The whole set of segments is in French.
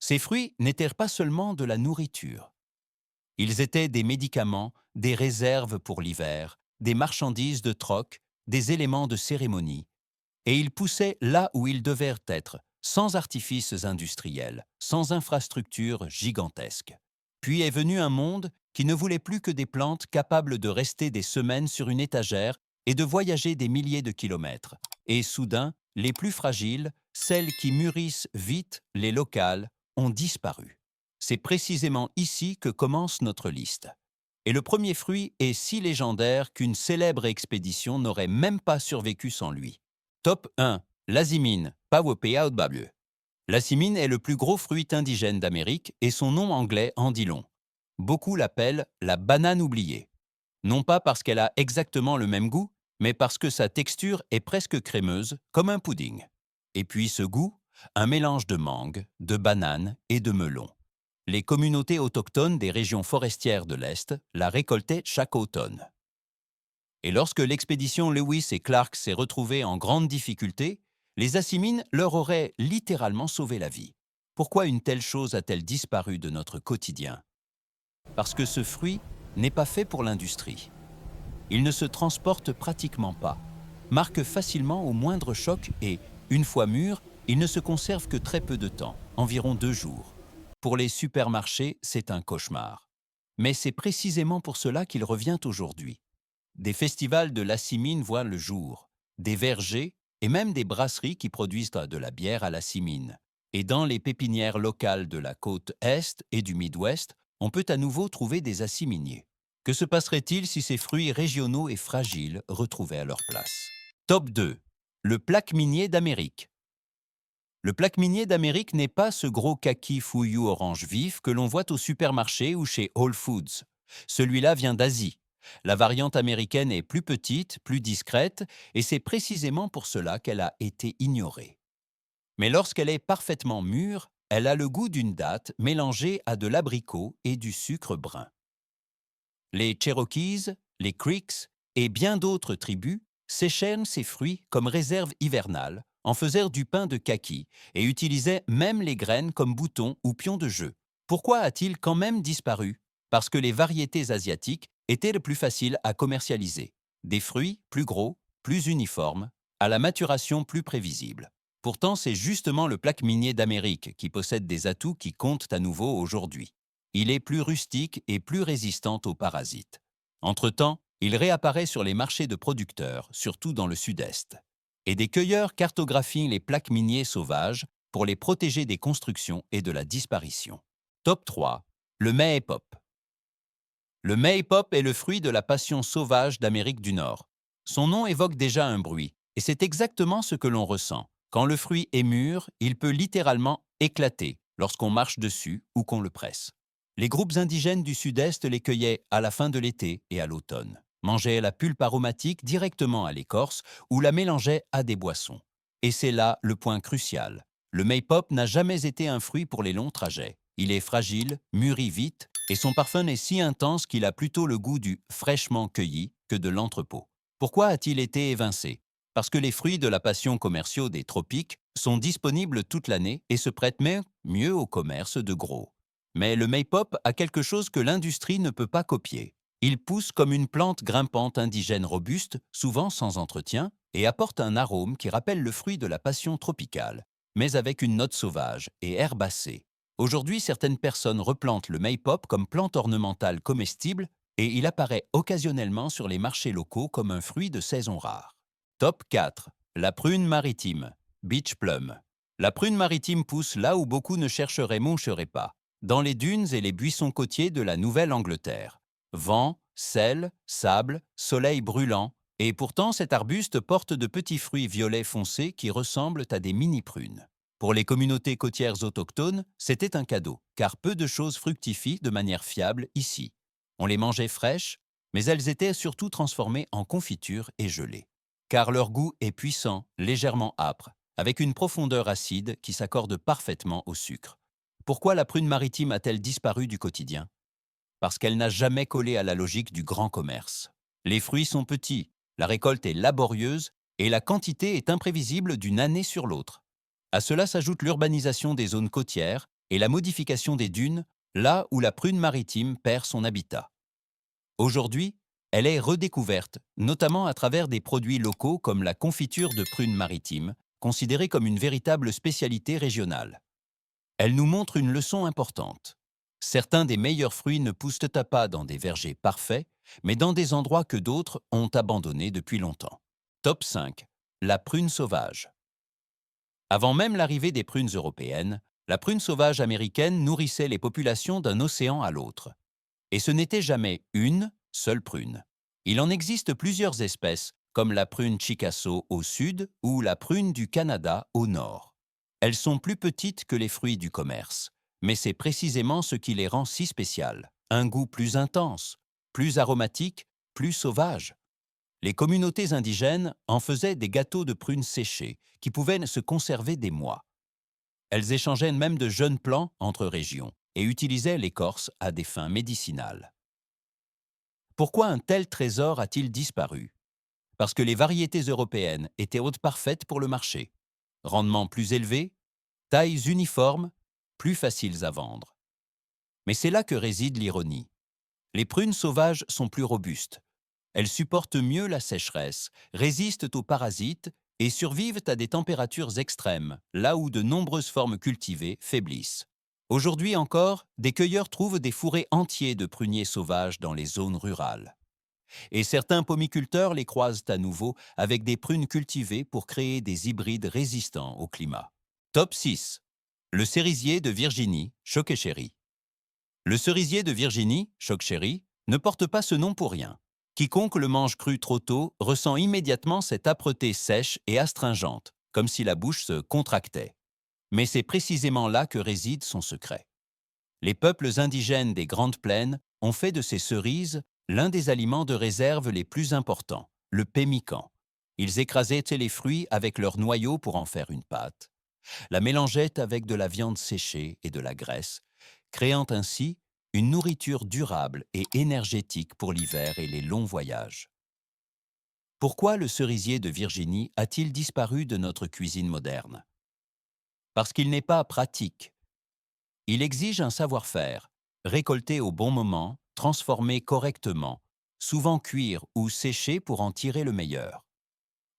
Ces fruits n'étaient pas seulement de la nourriture. Ils étaient des médicaments, des réserves pour l'hiver, des marchandises de troc, des éléments de cérémonie. Et ils poussaient là où ils devaient être, sans artifices industriels, sans infrastructures gigantesques. Puis est venu un monde qui ne voulait plus que des plantes capables de rester des semaines sur une étagère et de voyager des milliers de kilomètres. Et soudain, les plus fragiles, celles qui mûrissent vite, les locales, ont disparu. C'est précisément ici que commence notre liste. Et le premier fruit est si légendaire qu'une célèbre expédition n'aurait même pas survécu sans lui. Top 1. L'azimine, Pauwepea-Outbableu. L'azimine est le plus gros fruit indigène d'Amérique et son nom anglais en dit long. Beaucoup l'appellent la banane oubliée. Non pas parce qu'elle a exactement le même goût, mais parce que sa texture est presque crémeuse, comme un pudding. Et puis ce goût, un mélange de mangue, de banane et de melon. Les communautés autochtones des régions forestières de l'Est la récoltaient chaque automne. Et lorsque l'expédition Lewis et Clark s'est retrouvée en grande difficulté, les Assimines leur auraient littéralement sauvé la vie. Pourquoi une telle chose a-t-elle disparu de notre quotidien? Parce que ce fruit n'est pas fait pour l'industrie. Il ne se transporte pratiquement pas, marque facilement au moindre choc et, une fois mûr, il ne se conserve que très peu de temps, environ 2 jours. Pour les supermarchés, c'est un cauchemar. Mais c'est précisément pour cela qu'il revient aujourd'hui. Des festivals de l'assimine voient le jour, des vergers et même des brasseries qui produisent de la bière à l'assimine. Et dans les pépinières locales de la côte Est et du Midwest, on peut à nouveau trouver des assiminiers. Que se passerait-il si ces fruits régionaux et fragiles retrouvaient à leur place? Top 2. Le plaque minier d'Amérique. Le plaque minier d'Amérique n'est pas ce gros kaki fouillis orange vif que l'on voit au supermarché ou chez Whole Foods. Celui-là vient d'Asie. La variante américaine est plus petite, plus discrète, et c'est précisément pour cela qu'elle a été ignorée. Mais lorsqu'elle est parfaitement mûre, elle a le goût d'une date mélangée à de l'abricot et du sucre brun. Les Cherokees, les Creeks et bien d'autres tribus séchaient ces fruits comme réserve hivernale, en faisaient du pain de kaki et utilisaient même les graines comme boutons ou pions de jeu. Pourquoi a-t-il quand même disparu? Parce que les variétés asiatiques étaient les plus faciles à commercialiser. Des fruits plus gros, plus uniformes, à la maturation plus prévisible. Pourtant, c'est justement le plaque minier d'Amérique qui possède des atouts qui comptent à nouveau aujourd'hui. Il est plus rustique et plus résistant aux parasites. Entre-temps, il réapparaît sur les marchés de producteurs, surtout dans le sud-est. Et des cueilleurs cartographient les plaques miniers sauvages pour les protéger des constructions et de la disparition. Top 3. Le Maypop. Le Maypop est le fruit de la passion sauvage d'Amérique du Nord. Son nom évoque déjà un bruit, et c'est exactement ce que l'on ressent. Quand le fruit est mûr, il peut littéralement éclater lorsqu'on marche dessus ou qu'on le presse. Les groupes indigènes du Sud-Est les cueillaient à la fin de l'été et à l'automne, mangeaient la pulpe aromatique directement à l'écorce ou la mélangeaient à des boissons. Et c'est là le point crucial. Le Maypop n'a jamais été un fruit pour les longs trajets. Il est fragile, mûrit vite, et son parfum est si intense qu'il a plutôt le goût du fraîchement cueilli que de l'entrepôt. Pourquoi a-t-il été évincé? Parce que les fruits de la passion commerciaux des tropiques sont disponibles toute l'année et se prêtent même mieux au commerce de gros. Mais le Maypop a quelque chose que l'industrie ne peut pas copier. Il pousse comme une plante grimpante indigène robuste, souvent sans entretien, et apporte un arôme qui rappelle le fruit de la passion tropicale, mais avec une note sauvage et herbacée. Aujourd'hui, certaines personnes replantent le Maypop comme plante ornementale comestible et il apparaît occasionnellement sur les marchés locaux comme un fruit de saison rare. Top 4. La prune maritime. Beach plum. La prune maritime pousse là où beaucoup ne chercheraient pas, dans les dunes et les buissons côtiers de la Nouvelle-Angleterre. Vent, sel, sable, soleil brûlant, et pourtant cet arbuste porte de petits fruits violets foncés qui ressemblent à des mini-prunes. Pour les communautés côtières autochtones, c'était un cadeau, car peu de choses fructifient de manière fiable ici. On les mangeait fraîches, mais elles étaient surtout transformées en confiture et gelées. Car leur goût est puissant, légèrement âpre, avec une profondeur acide qui s'accorde parfaitement au sucre. Pourquoi la prune maritime a-t-elle disparu du quotidien? Parce qu'elle n'a jamais collé à la logique du grand commerce. Les fruits sont petits, la récolte est laborieuse et la quantité est imprévisible d'une année sur l'autre. À cela s'ajoute l'urbanisation des zones côtières et la modification des dunes, là où la prune maritime perd son habitat. Aujourd'hui, elle est redécouverte, notamment à travers des produits locaux comme la confiture de prunes maritimes, considérée comme une véritable spécialité régionale. Elle nous montre une leçon importante. Certains des meilleurs fruits ne poussent pas dans des vergers parfaits, mais dans des endroits que d'autres ont abandonnés depuis longtemps. Top 5. La prune sauvage. Avant même l'arrivée des prunes européennes, la prune sauvage américaine nourrissait les populations d'un océan à l'autre. Et ce n'était jamais une seule prune. Il en existe plusieurs espèces, comme la prune Chicasso au sud ou la prune du Canada au nord. Elles sont plus petites que les fruits du commerce, mais c'est précisément ce qui les rend si spéciales. Un goût plus intense, plus aromatique, plus sauvage. Les communautés indigènes en faisaient des gâteaux de prunes séchées, qui pouvaient se conserver des mois. Elles échangeaient même de jeunes plants entre régions et utilisaient l'écorce à des fins médicinales. Pourquoi un tel trésor a-t-il disparu? Parce que les variétés européennes étaient hautes parfaites pour le marché. Rendement plus élevé, tailles uniformes, plus faciles à vendre. Mais c'est là que réside l'ironie. Les prunes sauvages sont plus robustes. Elles supportent mieux la sécheresse, résistent aux parasites et survivent à des températures extrêmes, là où de nombreuses formes cultivées faiblissent. Aujourd'hui encore, des cueilleurs trouvent des fourrés entiers de pruniers sauvages dans les zones rurales. Et certains pomiculteurs les croisent à nouveau avec des prunes cultivées pour créer des hybrides résistants au climat. Top 6. Le cerisier de Virginie, Chokecherry. Le cerisier de Virginie, Chokecherry, ne porte pas ce nom pour rien. Quiconque le mange cru trop tôt ressent immédiatement cette âpreté sèche et astringente, comme si la bouche se contractait. Mais c'est précisément là que réside son secret. Les peuples indigènes des Grandes Plaines ont fait de ces cerises l'un des aliments de réserve les plus importants, le pemmican. Ils écrasaient les fruits avec leur noyau pour en faire une pâte, la mélangeaient avec de la viande séchée et de la graisse, créant ainsi une nourriture durable et énergétique pour l'hiver et les longs voyages. Pourquoi le cerisier de Virginie a-t-il disparu de notre cuisine moderne? Parce qu'il n'est pas pratique. Il exige un savoir-faire, récolter au bon moment, transformer correctement, souvent cuire ou sécher pour en tirer le meilleur.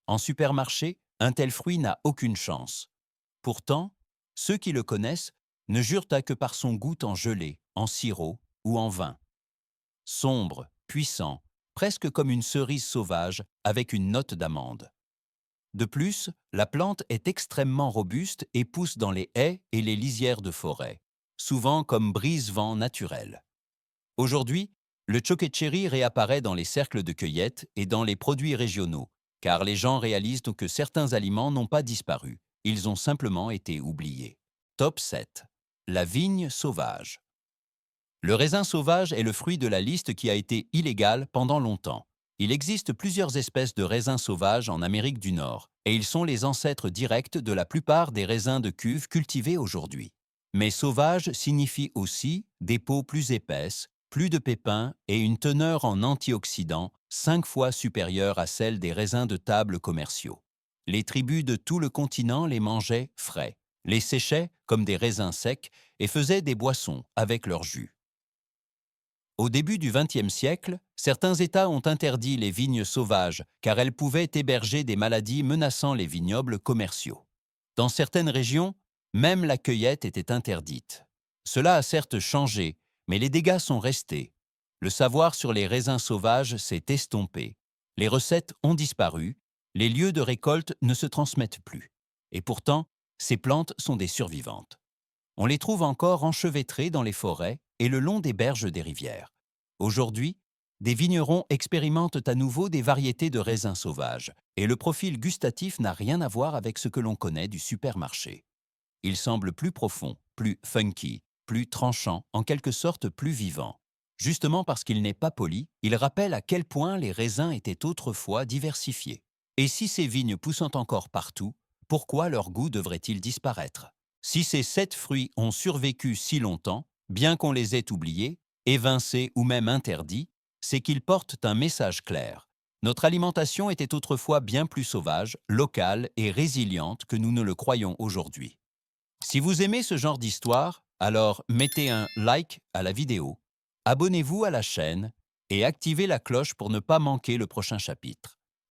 En supermarché, un tel fruit n'a aucune chance. Pourtant, ceux qui le connaissent ne jurent que par son goût en gelée, en sirop ou en vin. Sombre, puissant, presque comme une cerise sauvage avec une note d'amande. De plus, la plante est extrêmement robuste et pousse dans les haies et les lisières de forêt, souvent comme brise-vent naturel. Aujourd'hui, le chokecherry réapparaît dans les cercles de cueillette et dans les produits régionaux, car les gens réalisent que certains aliments n'ont pas disparu, ils ont simplement été oubliés. Top 7. La vigne sauvage. Le raisin sauvage est le fruit de la liste qui a été illégale pendant longtemps. Il existe plusieurs espèces de raisins sauvages en Amérique du Nord, et ils sont les ancêtres directs de la plupart des raisins de cuve cultivés aujourd'hui. Mais sauvage signifie aussi des peaux plus épaisses, plus de pépins et une teneur en antioxydants 5 fois supérieure à celle des raisins de table commerciaux. Les tribus de tout le continent les mangeaient frais, les séchaient comme des raisins secs et faisaient des boissons avec leur jus. Au début du XXe siècle, certains États ont interdit les vignes sauvages car elles pouvaient héberger des maladies menaçant les vignobles commerciaux. Dans certaines régions, même la cueillette était interdite. Cela a certes changé, mais les dégâts sont restés. Le savoir sur les raisins sauvages s'est estompé. Les recettes ont disparu, les lieux de récolte ne se transmettent plus. Et pourtant, ces plantes sont des survivantes. On les trouve encore enchevêtrées dans les forêts et le long des berges des rivières. Aujourd'hui, des vignerons expérimentent à nouveau des variétés de raisins sauvages, et le profil gustatif n'a rien à voir avec ce que l'on connaît du supermarché. Il semble plus profond, plus funky, plus tranchant, en quelque sorte plus vivant. Justement parce qu'il n'est pas poli, il rappelle à quel point les raisins étaient autrefois diversifiés. Et si ces vignes poussant encore partout, pourquoi leur goût devrait-il disparaître? Si ces 7 fruits ont survécu si longtemps, bien qu'on les ait oubliés, évincés ou même interdits, c'est qu'ils portent un message clair. Notre alimentation était autrefois bien plus sauvage, locale et résiliente que nous ne le croyons aujourd'hui. Si vous aimez ce genre d'histoire, Alors mettez un like à la vidéo, abonnez-vous à la chaîne et activez la cloche pour ne pas manquer le prochain chapitre.